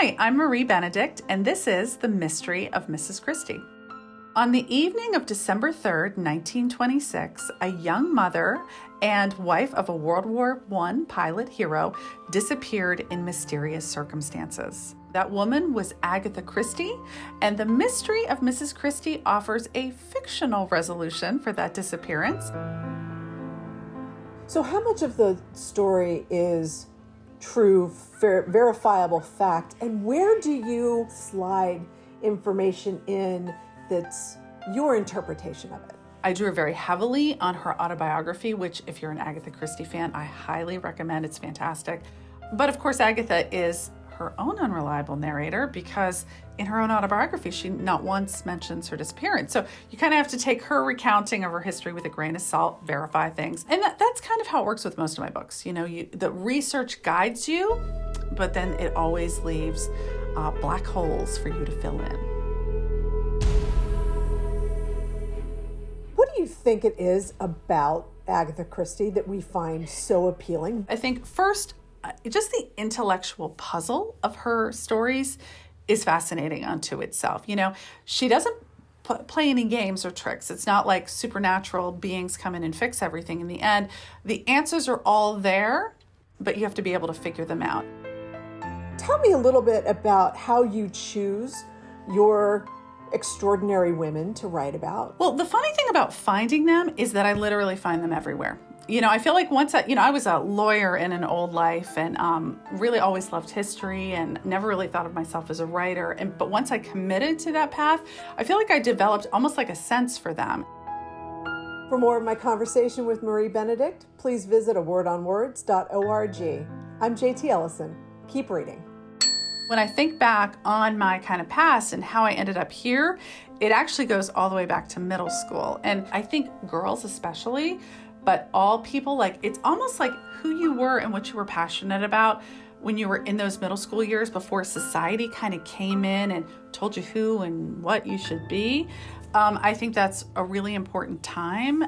Hi, I'm Marie Benedict, and this is The Mystery of Mrs. Christie. On the evening of December 3rd, 1926, a young mother and wife of a World War I pilot hero disappeared in mysterious circumstances. That woman was Agatha Christie, and the mystery of Mrs. Christie offers a fictional resolution for that disappearance. So how much of the story is true, verifiable fact, and where do you slide information in that's your interpretation of it? I drew very heavily on her autobiography, which if you're an Agatha Christie fan, I highly recommend. It's fantastic. But of course, Agatha is her own unreliable narrator because in her own autobiography, she not once mentions her disappearance. So you kind of have to take her recounting of her history with a grain of salt, verify things. And that's kind of how it works with most of my books. You know, the research guides you, but then it always leaves black holes for you to fill in. What do you think it is about Agatha Christie that we find so appealing? I think first, just the intellectual puzzle of her stories is fascinating unto itself. You know, she doesn't play any games or tricks. It's not like supernatural beings come in and fix everything in the end. The answers are all there, but you have to be able to figure them out. Tell me a little bit about how you choose your extraordinary women to write about. Well, the funny thing about finding them is that I literally find them everywhere. You know, I feel like once I was a lawyer in an old life and really always loved history and never really thought of myself as a writer. But once I committed to that path, I feel like I developed almost like a sense for them. For more of my conversation with Marie Benedict, please visit awordonwords.org. I'm JT Ellison. Keep reading. When I think back on my kind of past and how I ended up here, it actually goes all the way back to middle school. And I think girls especially, but all people, like it's almost like who you were and what you were passionate about when you were in those middle school years before society kind of came in and told you who and what you should be. I think that's a really important time.